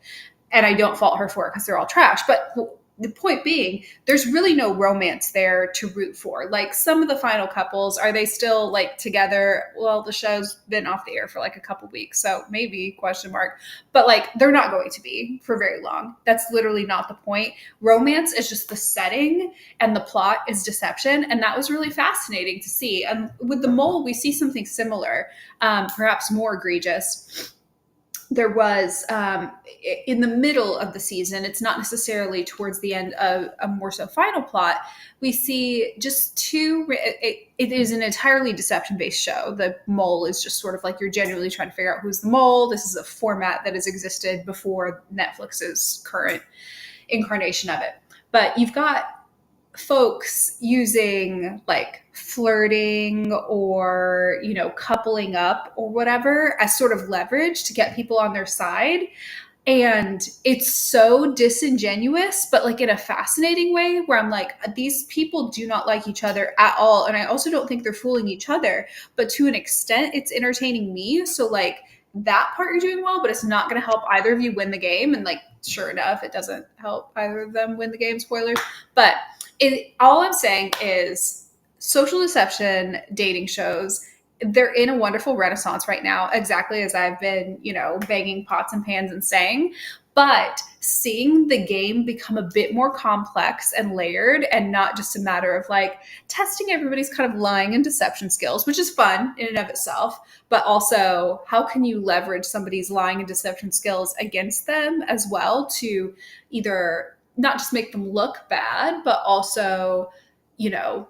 And I don't fault her for it because they're all trash. But the point being, there's really no romance there to root for. Like some of the final couples, are they still like together? Well, the show's been off the air for like a couple weeks, so maybe question mark. But like they're not going to be for very long. That's literally not the point. Romance is just the setting and the plot is deception. And that was really fascinating to see. And with The Mole, we see something similar, perhaps more egregious. There was in the middle of the season, it's not necessarily towards the end of a more so final plot, we see just it is an entirely deception-based show. The Mole is just sort of like you're genuinely trying to figure out who's the mole. This is a format that has existed before Netflix's current incarnation of it. But you've got folks using like flirting or, you know, coupling up or whatever as sort of leverage to get people on their side. And it's so disingenuous, but like in a fascinating way where I'm like, these people do not like each other at all. And I also don't think they're fooling each other, but to an extent it's entertaining me. So like that part you're doing well, but it's not going to help either of you win the game. And like, sure enough, it doesn't help either of them win the game, spoilers. But all I'm saying is social deception dating shows, they're in a wonderful renaissance right now, exactly as I've been, you know, banging pots and pans and saying. But seeing the game become a bit more complex and layered and not just a matter of like testing everybody's kind of lying and deception skills, which is fun in and of itself, but also how can you leverage somebody's lying and deception skills against them as well to either not just make them look bad, but also, you know,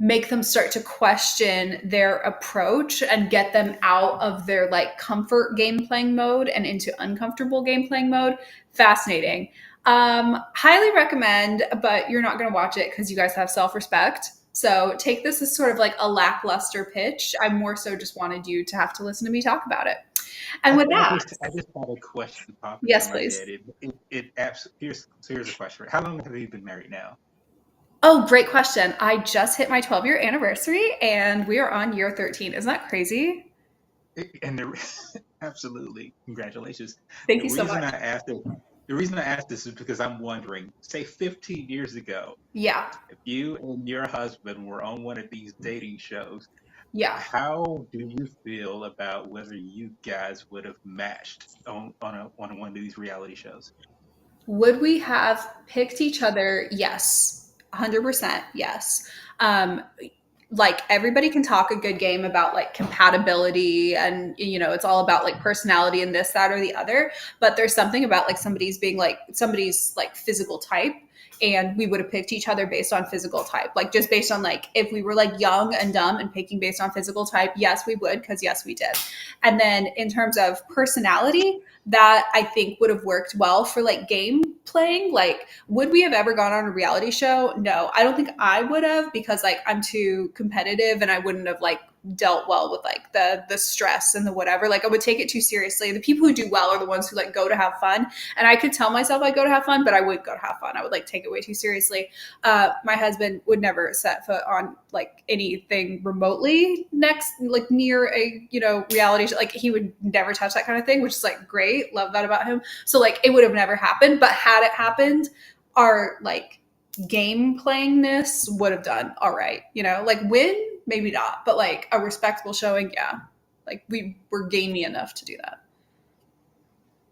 make them start to question their approach and get them out of their like comfort game playing mode and into uncomfortable game playing mode. Fascinating. Highly recommend, but you're not going to watch it because you guys have self-respect. So take this as sort of like a lackluster pitch. I more so just wanted you to have to listen to me talk about it. And with that, I just had a question popping yes, in my please. head. Here's a question. How long have you been married now? Oh, great question. I just hit my 12-year anniversary and we are on year 13. Isn't that crazy? And absolutely, congratulations. Thank you so much. The reason I asked this is because I'm wondering, say 15 years ago, yeah, if you and your husband were on one of these dating shows, yeah, how do you feel about whether you guys would have matched on one of these reality shows? Would we have picked each other? Yes, 100% yes. Like everybody can talk a good game about like compatibility and, you know, it's all about like personality and this, that, or the other. But there's something about like somebody's physical type, and we would have picked each other based on physical type. Like just based on like, if we were like young and dumb and picking based on physical type, yes, we would, because yes, we did. And then in terms of personality, that I think would have worked well for like game playing. Like, would we have ever gone on a reality show? No, I don't think I would have, because like I'm too competitive and I wouldn't have like dealt well with like the stress and the whatever. Like I would take it too seriously. The people who do well are the ones who like go to have fun. And I could tell myself I go to have fun, but I would go to have fun. I would like take it way too seriously. My husband would never set foot on like anything remotely next, like near a, you know, reality show. Like he would never touch that kind of thing, which is like great. Love that about him. So like it would have never happened, but had it happened, our like game playingness would have done all right. You know, like win, maybe not, but like a respectable showing, yeah. Like we were gamey enough to do that.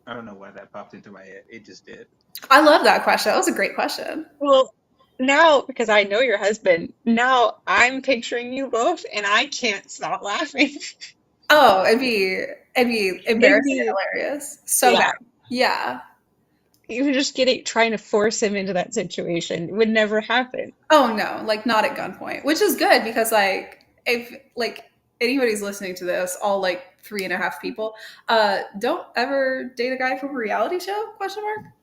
I don't know why that popped into my head. It just did. I love that question. That was a great question. Well, now, because I know your husband, now I'm picturing you both and I can't stop laughing. Oh, it'd be embarrassing and hilarious. So Yeah. bad. Yeah. You were just trying to force him into that situation. It would never happen. Oh no, like not at gunpoint, which is good, because like if like anybody's listening to this, all like 3.5 people, don't ever date a guy from a reality show? Question mark.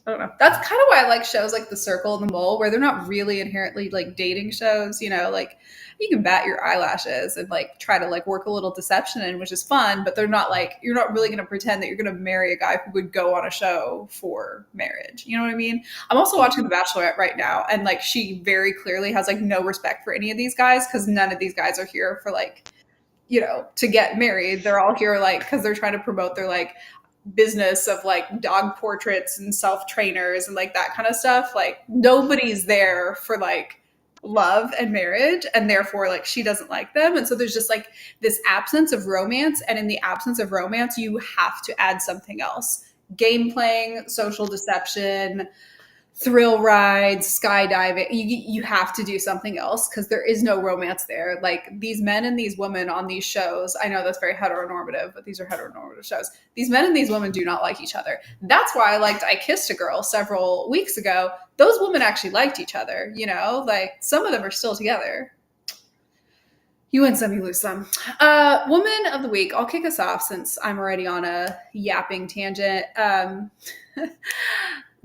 I don't know. That's kind of why I like shows like The Circle and The Mole, where they're not really inherently like dating shows. You know, like you can bat your eyelashes and like try to like work a little deception in, which is fun, but they're not like, you're not really going to pretend that you're going to marry a guy who would go on a show for marriage. You know what I mean? I'm also watching The Bachelorette right now, and like she very clearly has like no respect for any of these guys, because none of these guys are here for like, you know, to get married. They're all here like because they're trying to promote their like business of like dog portraits and self trainers and like that kind of stuff. Like nobody's there for like love and marriage, and therefore like she doesn't like them. And so there's just like this absence of romance, and in the absence of romance you have to add something else: game playing, social deception, thrill rides, skydiving. You have to do something else, because there is no romance there. Like these men and these women on these shows, I know that's very heteronormative, but these are heteronormative shows. These men and these women do not like each other. That's why I liked I Kissed a Girl several weeks ago. Those women actually liked each other, you know, like some of them are still together. You win some, you lose some. Woman of the week. I'll kick us off since I'm already on a yapping tangent.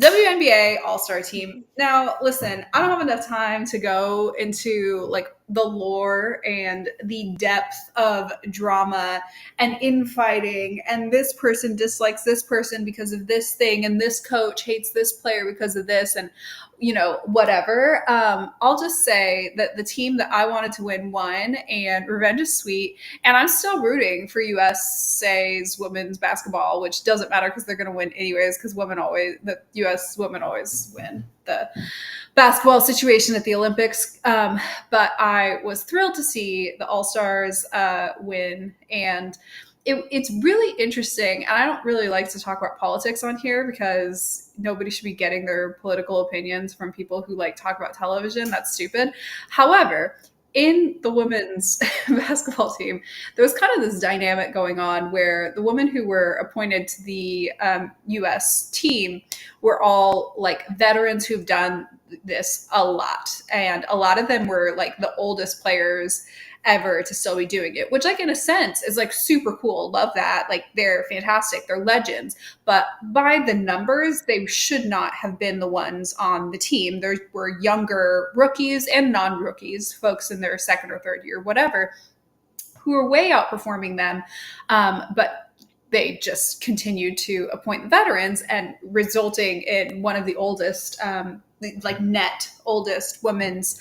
WNBA All-Star Team. Now, listen, I don't have enough time to go into like the lore and the depth of drama and infighting, and this person dislikes this person because of this thing, and this coach hates this player because of this, and you know, whatever. I'll just say that the team that I wanted to win won, and revenge is sweet. And I'm still rooting for USA's women's basketball, which doesn't matter because they're going to win anyways, because the US women always win the basketball situation at the Olympics. But I was thrilled to see the All-Stars win, and it's really interesting. And I don't really like to talk about politics on here, because nobody should be getting their political opinions from people who like talk about television. That's stupid. However, in the women's basketball team, there was kind of this dynamic going on where the women who were appointed to the US team were all like veterans who've done this a lot. And a lot of them were like the oldest players ever to still be doing it, which like in a sense is like super cool. Love that. Like they're fantastic. They're legends. But by the numbers, they should not have been the ones on the team. There were younger rookies and non-rookies, folks in their second or third year, whatever, who were way outperforming them. But they just continued to appoint the veterans, and resulting in one of the oldest, like net oldest women's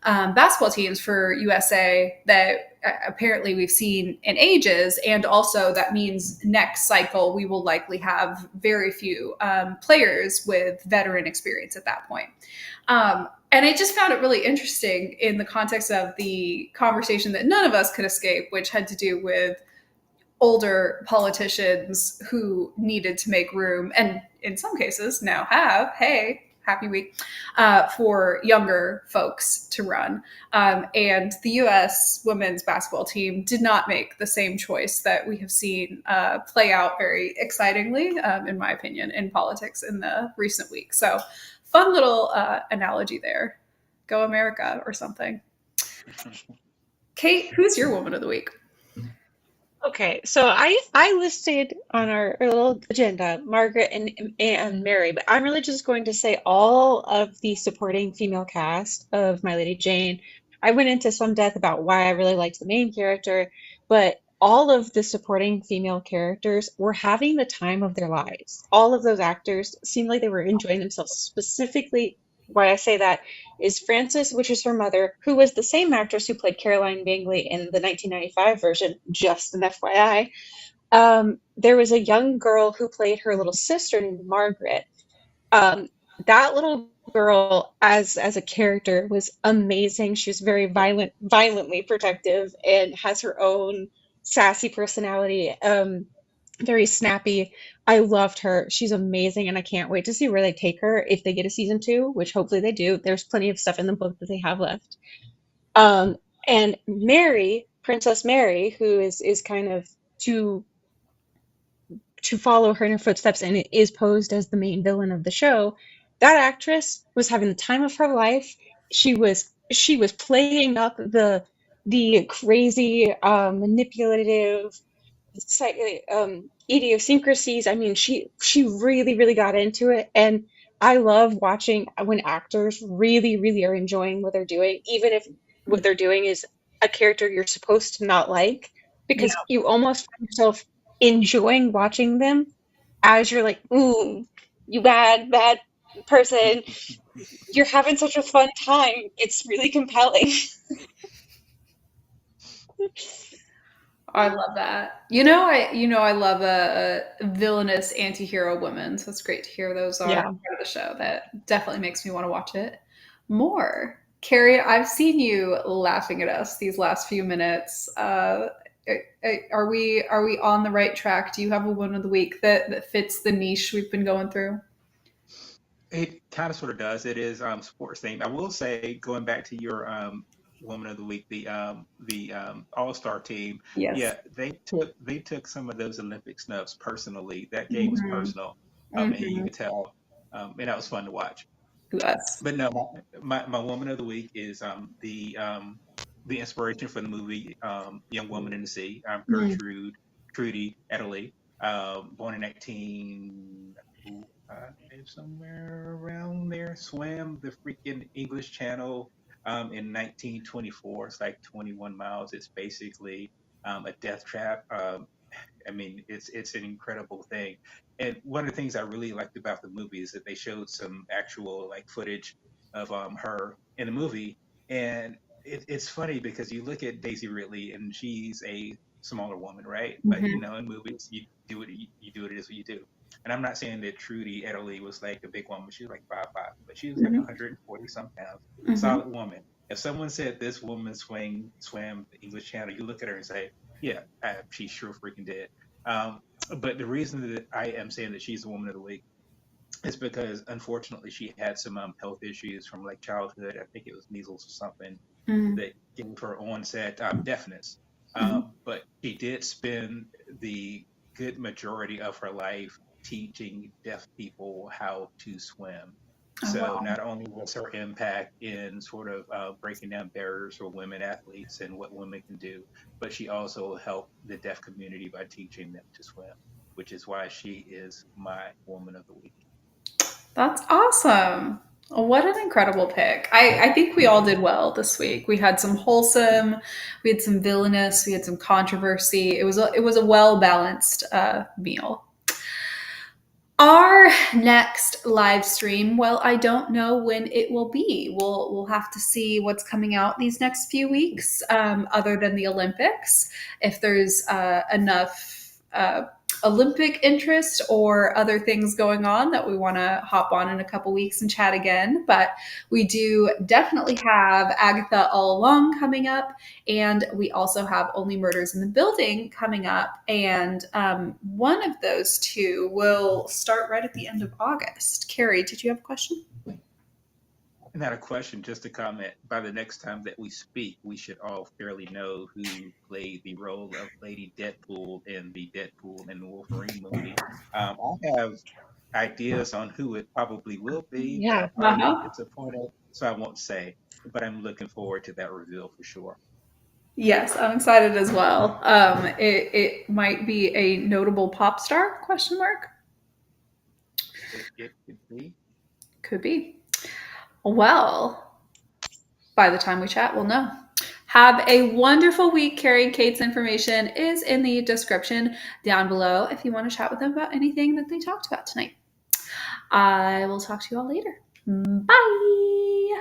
basketball teams for USA that apparently we've seen in ages. And also that means next cycle, we will likely have very few players with veteran experience at that point. And I just found it really interesting in the context of the conversation that none of us could escape, which had to do with older politicians who needed to make room, and in some cases now have, hey, happy week, for younger folks to run. And the U.S. women's basketball team did not make the same choice that we have seen play out very excitingly, in my opinion, in politics in the recent week. So fun little analogy there. Go America or something. Kate, who's your woman of the week? Okay, so I listed on our little agenda Margaret and Mary, but I'm really just going to say all of the supporting female cast of My Lady Jane. I went into some depth about why I really liked the main character, but all of the supporting female characters were having the time of their lives. All of those actors seemed like they were enjoying themselves. Specifically, why I say that is Frances, which is her mother, who was the same actress who played Caroline Bingley in the 1995 version, just an FYI. There was a young girl who played her little sister named Margaret. Um, that little girl, as a character, was amazing. She was very violently protective, and has her own sassy personality. Very snappy. I loved her. She's amazing, and I can't wait to see where they take her if they get a season two, which hopefully they do. There's plenty of stuff in the book that they have left. Um, and Mary, Princess Mary, who is kind of to to follow her in her footsteps and is posed as the main villain of the show. That actress was having the time of her life. She was playing up the crazy, manipulative, idiosyncrasies. I mean, she really, really got into it, and I love watching when actors really, really are enjoying what they're doing, even if what they're doing is a character you're supposed to not like, Yeah. because you almost find yourself enjoying watching them as you're like, ooh, you bad person. You're having such a fun time. It's really compelling. I love that. I love a villainous anti-hero woman, so it's great to hear those are Yeah. part of the show. That definitely makes me want to watch it more. Carrie, I've seen you laughing at us these last few minutes. Are we on the right track? Do you have a one of the week that fits the niche we've been going through? It kind of sort of does. It is sports themed. I will say, going back to your woman of the week, the All-Star team, Yes. yeah, they took some of those Olympic snubs personally. That game was Hmm. personal, and you Hmm. could tell, and that was fun to watch. Yes. But no, my woman of the week is the inspiration for the movie Young Woman in the Sea. Mm. Trudy Italy, born in 19, somewhere around there. Swam the freaking English Channel in 1924. It's like 21 miles. It's basically a death trap. I mean, it's an incredible thing. And one of the things I really liked about the movie is that they showed some actual like footage of her in the movie, and it's funny because you look at Daisy Ridley and she's a smaller woman, right? But Hmm. in movies you do it as you do. And I'm not saying that Trudy Italy was like a big woman. She was like 5'5", but she was like Hmm. 140 some pounds. Hmm. Solid woman. If someone said this woman swam the English Channel, you look at her and say, yeah, she sure freaking did. Um, but the reason that I am saying that she's the woman of the week is because unfortunately she had some health issues from like childhood. I think it was measles or something Hmm. that gave her onset deafness. Hmm. But she did spend the good majority of her life teaching deaf people how to swim. Oh, So wow. not only was her impact in sort of breaking down barriers for women athletes and what women can do, but she also helped the deaf community by teaching them to swim, which is why she is my woman of the week. That's awesome. What an incredible pick. I think we all did well this week. We had some wholesome, we had some villainous, we had some controversy. It was a well balanced meal. Our next live stream, well, I don't know when it will be. We'll have to see what's coming out these next few weeks, other than the Olympics. If there's enough Olympic interest or other things going on that we want to hop on in a couple weeks and chat again. But we do definitely have Agatha All Along coming up, and we also have Only Murders in the Building coming up. And one of those two will start right at the end of August. Carrie, did you have a question? Not a question, just a comment. By the next time that we speak, we should all fairly know who played the role of Lady Deadpool in the Deadpool and Wolverine movie. I have ideas on who it probably will be, but Yeah. I've already been Uh-huh. disappointed, so I won't say. But I'm looking forward to that reveal for sure. Yes, I'm excited as well. It might be a notable pop star? Question mark. It could be. Could be. Well, by the time we chat, we'll know. Have a wonderful week. Carey and Kate's information is in the description down below if you want to chat with them about anything that they talked about tonight. I will talk to you all later. Bye.